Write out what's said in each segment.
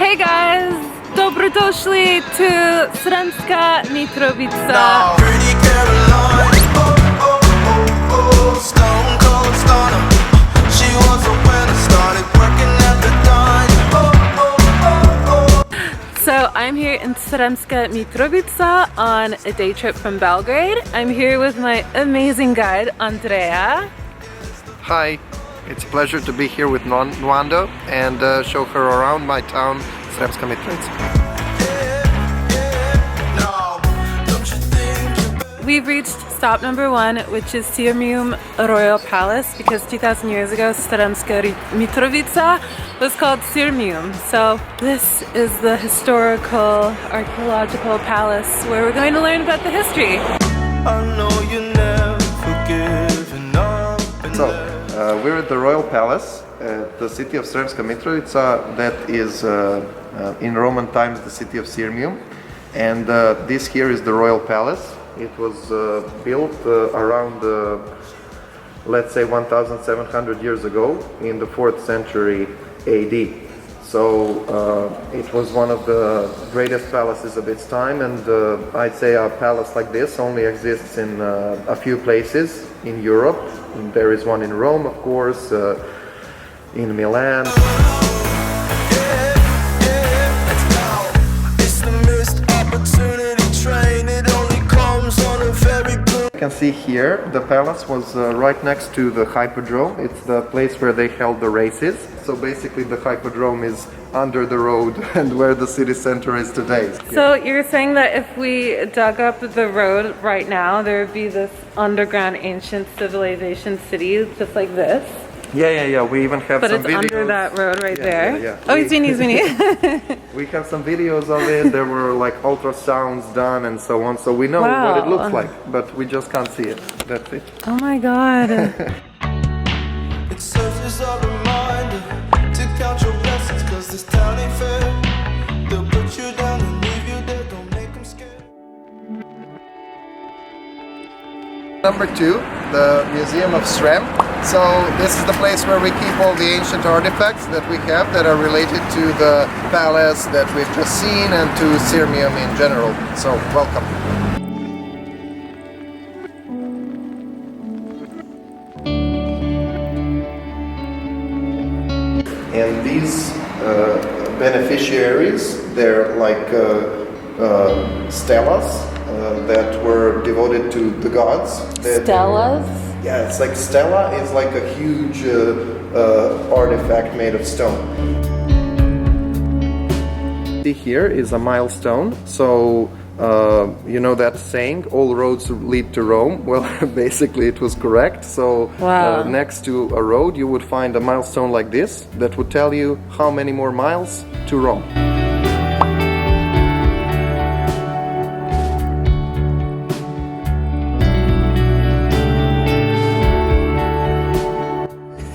Hey guys, dobrodošli to Sremska Mitrovica. So I'm here in Sremska Mitrovica on a day trip from Belgrade. I'm here with my amazing guide, Andrea. Hi, it's a pleasure to be here with Nwando and show her around my town, Sremska Mitrovica. We've reached stop number 1, which is Srem Royal Palace, because 2,000 years ago Sremska Mitrovica was called Srem. So this is the historical archaeological palace where we're going to learn about the history. We're at the Royal Palace, the city of Sremska Mitrovica, that is in Roman times the city of Sirmium, and this here is the Royal Palace. It was built around, let's say, 1,700 years ago in the 4th century AD. So it was one of the greatest palaces of its time, and I'd say a palace like this only exists in a few places in Europe. There is one in Rome, of course, in Milan. You can see here the palace was right next to the Hippodrome. It's the place where they held the races. So basically the Hippodrome is under the road and where the city center is today. So you're saying that if we dug up the road right now, there would be this underground ancient civilization city just like this? Yeah. We even have some videos. But it's under that road right there? Yeah. Oh, he's winning. We have some videos of it. There were like ultrasounds done and so on. So we know what it looks like, but we just can't see it. That's it. Oh my God. It serves as a reminder to count your blessings, cause this town ain't fair. They'll put you down and leave you there, don't make them scared. Number 2, the Museum of Srem. So this is the place where we keep all the ancient artifacts that we have that are related to the palace that we've just seen and to Sirmium in general. So welcome. And these beneficiaries, they're like stelas that were devoted to the gods. Stelas? Yeah, it's like stela is like a huge artifact made of stone. See, here is a milestone. So you know that saying, all roads lead to Rome? Well, basically it was correct. So next to a road you would find a milestone like this that would tell you how many more miles to Rome.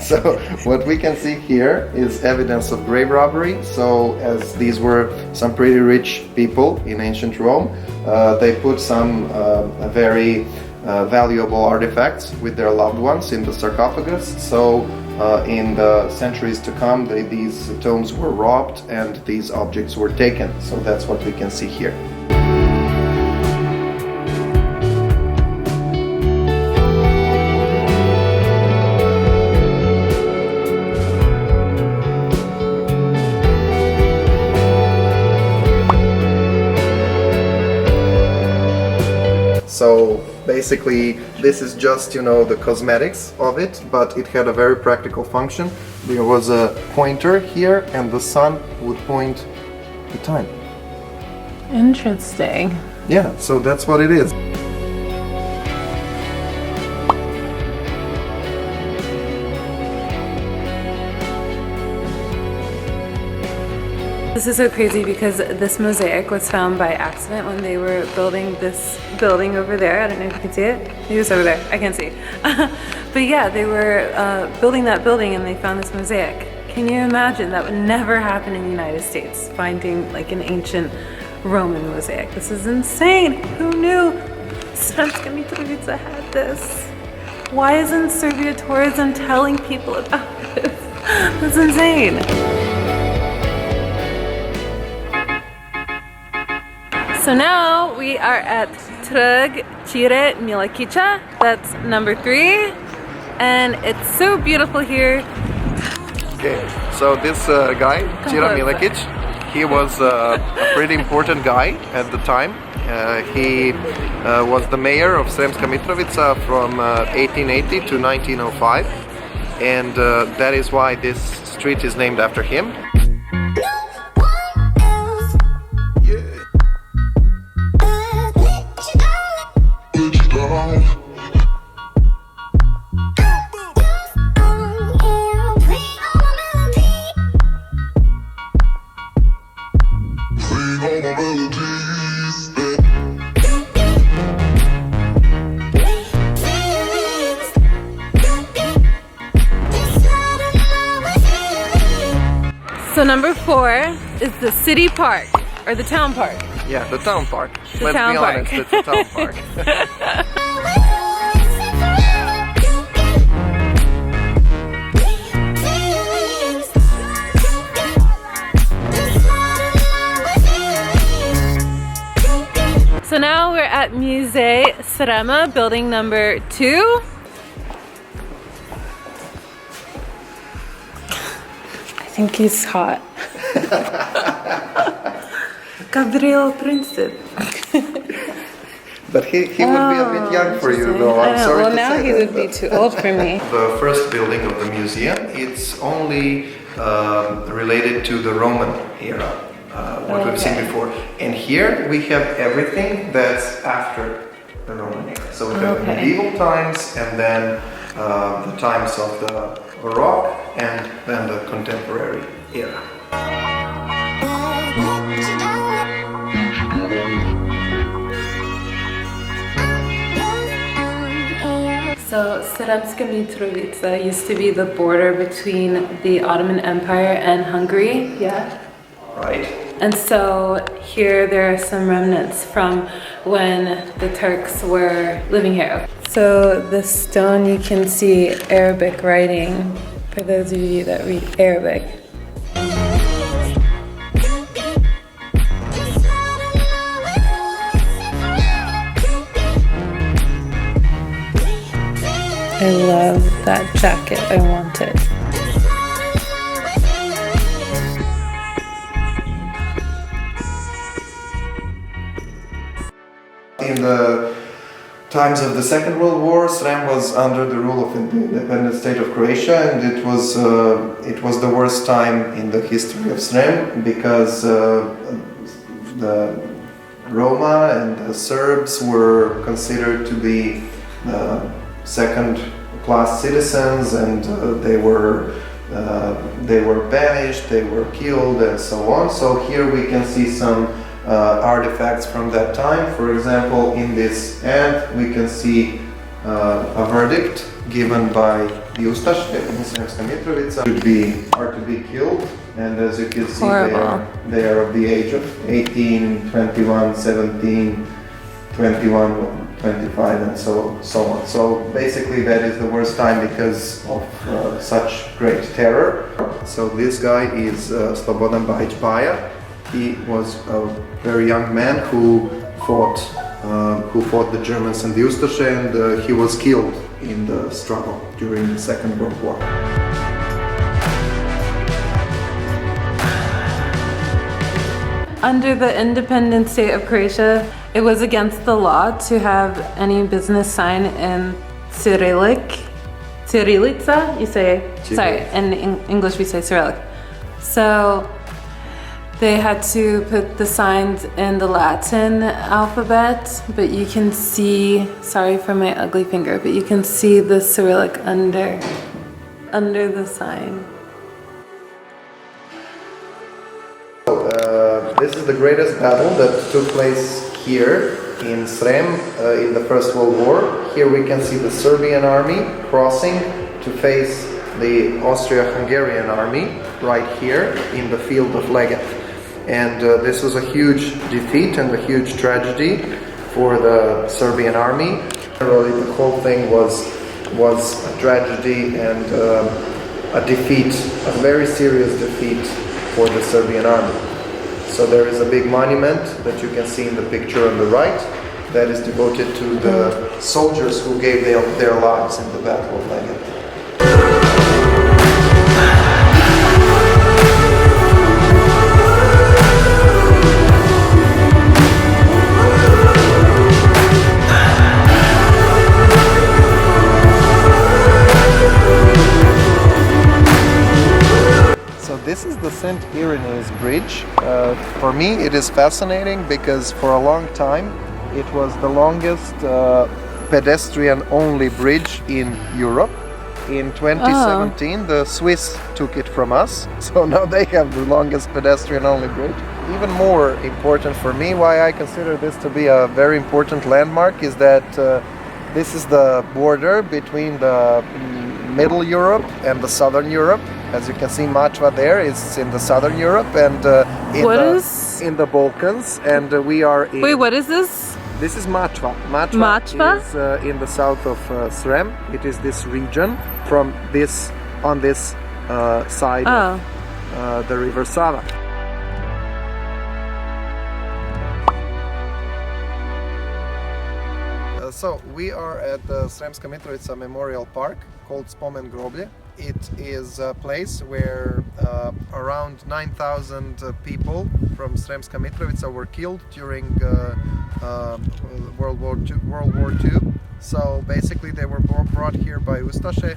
So what we can see here is evidence of grave robbery. So as these were some pretty rich people in ancient Rome, they put some very valuable artifacts with their loved ones in the sarcophagus. So in the centuries to come, these tombs were robbed and these objects were taken. So that's what we can see here. So basically this is just, you know, the cosmetics of it, but it had a very practical function. There was a pointer here and the sun would point the time. Interesting. Yeah, so that's what it is. This is so crazy because this mosaic was found by accident when they were building this building over there. I don't know if you can see it. Maybe it's over there. I can't see. But yeah, they were building that building and they found this mosaic. Can you imagine? That would never happen in the United States, finding like an ancient Roman mosaic. This is insane. Who knew Sremska Mitrovica had this? Why isn't Serbia tourism telling people about this? That's insane. So now we are at Trg Cire Milica. That's number 3. And it's so beautiful here. Okay, so this guy, Srem Milica, he was a pretty important guy at the time. He was the mayor of Sremska Mitrovica from 1880 to 1905, and that is why this street is named after him. So number 4 is the city park, or the town park. Yeah, the town park. The Let's town be park. honest, it's a town park. So now we're at Musée Srema, building number 2. I think he's hot. Gabriel Princip. But he would be a bit young for you, though. I'm sorry well, to now say he that, would be too old for me. The first building of the museum, it's only related to the Roman era, what we've seen before. And here we have everything that's after the Roman era. So we have the medieval times, and then the times of the Baroque, and then the contemporary era. So Sremska Mitrovica used to be the border between the Ottoman Empire and Hungary. Yeah. Right. And so here there are some remnants from when the Turks were living here. So this stone, you can see Arabic writing for those of you that read Arabic. I love that jacket. I want it. In the times of the Second World War, Srem was under the rule of the independent state of Croatia, and it was the worst time in the history of Srem because the Roma and the Serbs were considered to be second-class citizens, and they were banished, they were killed, and so on. So here we can see some artifacts from that time. For example, in this end we can see a verdict given by the Ustaše in Sremska Mitrovica are to be killed, and as you can see they are of the age of 18, 21, 17, 21, 25, and so on. So basically that is the worst time because of such great terror. So this guy is Slobodan Bajić Baja. He was a very young man who fought the Germans and the Ustaše, and he was killed in the struggle during the Second World War. Under the independent state of Croatia, it was against the law to have any business sign in Cyrillic. Cyrillica, you say? Sorry, in English we say Cyrillic. So they had to put the signs in the Latin alphabet, but you can see, sorry for my ugly finger, but you can see the Cyrillic under the sign. This is the greatest battle that took place here in Srem in the First World War. Here we can see the Serbian army crossing to face the Austria-Hungarian army right here in the field of Legat. And this was a huge defeat and a huge tragedy for the Serbian army. Really, the whole thing was a tragedy and a defeat, a very serious defeat for the Serbian army. So there is a big monument that you can see in the picture on the right that is devoted to the soldiers who gave their lives in the Battle of Belgrade. This is the St. Irenaeus Bridge. For me it is fascinating because for a long time it was the longest pedestrian-only bridge in Europe. In 2017 the Swiss took it from us, so now they have the longest pedestrian-only bridge. Even more important for me, why I consider this to be a very important landmark, is that this is the border between the Middle Europe and the Southern Europe. As you can see, Matva there is in the Southern Europe, and in the Balkans, and we are in... Wait, what is this? This is Matva. Matva is in the south of Srem. It is this region on this side of the river Sava. So we are at the Sremska Mitrovica Memorial Park called Spomen Groblje. It is a place where around 9,000 people from Sremska Mitrovica were killed during World War II. So basically they were brought here by Ustaše,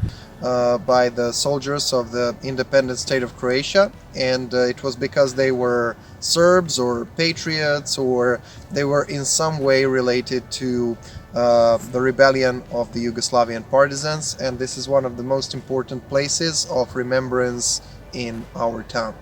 by the soldiers of the independent state of Croatia, and it was because they were Serbs or patriots, or they were in some way related to the rebellion of the Yugoslavian partisans, and this is one of the most important places of remembrance in our town.